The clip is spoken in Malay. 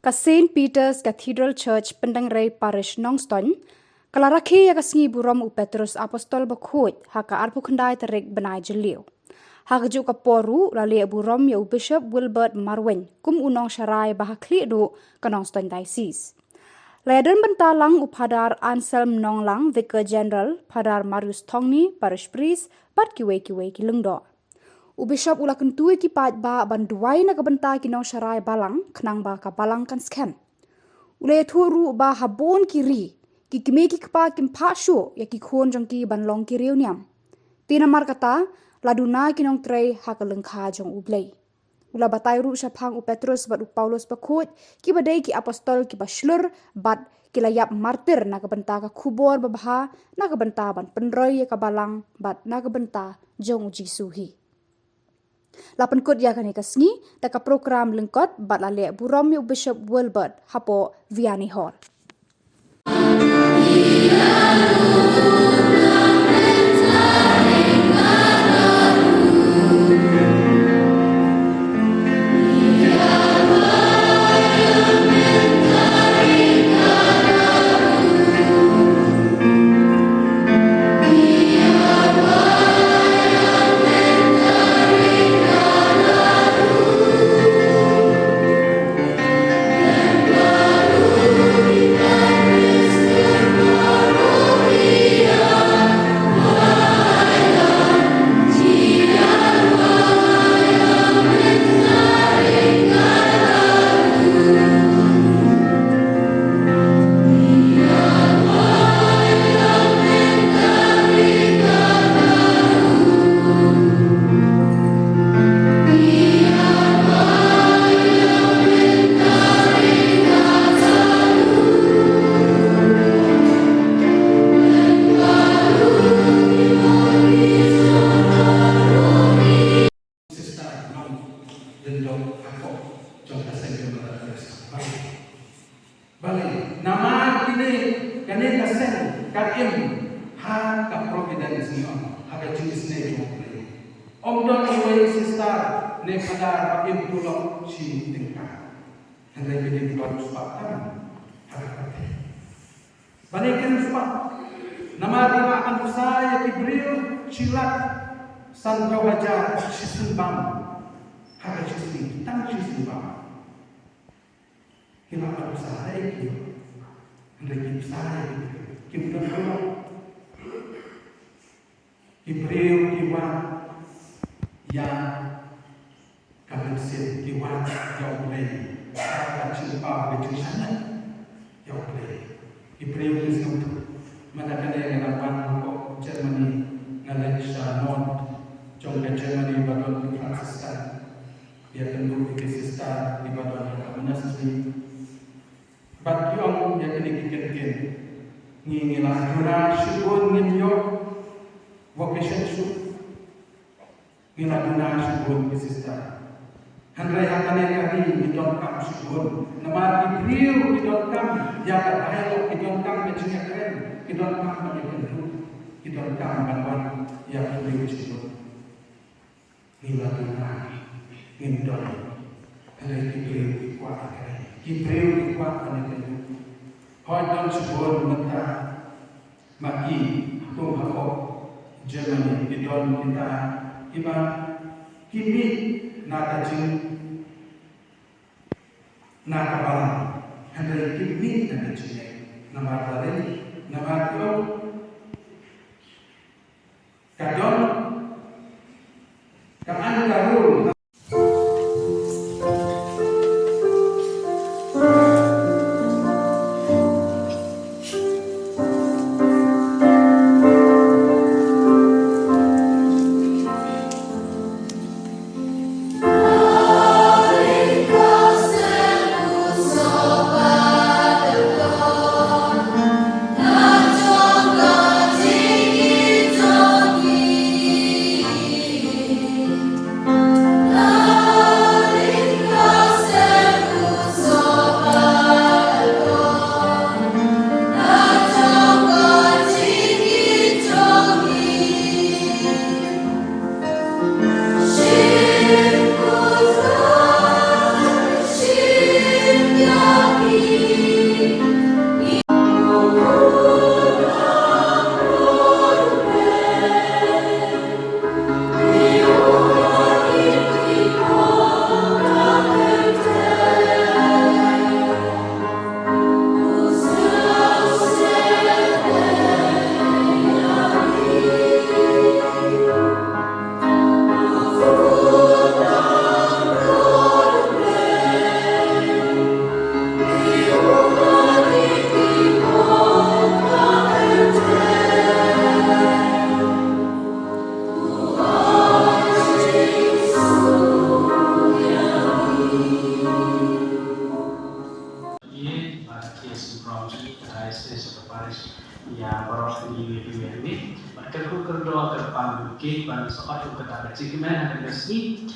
ka St. Peter's Cathedral Church Pendangrai Parish Nongston, kalaraki ya kasngi burom u Petrus Apostol Bakhut haka arpu kendai terik benai jeliu. Haka juk kaporu lali burom ya u Bishop Wilbert Marwen kum unong syarai bahakli du ke Nongston Diocese. Layadan bentalang upadar Anselm Nonglang Vicar General padar Marius Tongni Parish Priest pat kiwe kilungdo. Bishop ula kentui ki pat ba banduai na kabenta ki nong syarai balang kenang ba ka balang kan scam. Ula thuru ba habon kiri ki kime ki kpa kim pasho ya ki khon jong ki banlong ki reuniam. Tina mar kata laduna ki nong trei hakalengkha jong ublei. Ula batai ru syapang u Petrus bat u Paulus Bakhut ki badai ki apostol ki baslur bat ki layap martir na kabenta ka kubor babaha na kabenta ban penroi ya ka balang bat na kabenta jong jisuhi. Lapan kod ya kani kasngi taka program lengkot bat lale burom yu Bishop Wilbert hapo Vianney Hall. Nama kini kasen kaim ha ka providence ni ha ka jenis ne jo. Om don iwe sister ne pada kaim tulong si tingka. Hendak jadi tuan sepatan ha ka. Balikan sepat. Nama dia akan saya Kibril Cilat San Jawaja Sisimbang ha ka jenis tang Sisimbang. Kita akan usaha itu. Hendak usaha itu. Kita perlu Kibril Kiwan yang kalensin Kiwan yang boleh akan cinta betul sana yang boleh Kibril itu mana kena yang lapan kok Germany Malaysia North jong Germany bagian Fransiskan dia tentu di Sistan di bagian Monastir bat yong yang kini kikin ngilah duna syukun ngimyo vocation syuk ngilah duna syukun bisista handrai hakane kari idon kam syukun nama Ibril idon kam ya dialog idon kam mencinya keren idon kam mencinya idon kam banwan ya Ibril syukun ngilah duna ngindon handrai Ibril kuat keren Ibril kuat keren Hodon sebut mentah maki tum hako Germany idon kita iba kimi nakajin nakabalang handai kimi nakajin nama tadi nama tio kadon kaan karul satu paris ya boros di ini mereka ku kerdoa ke depan bukit ban soal ku kata cik mana ada sini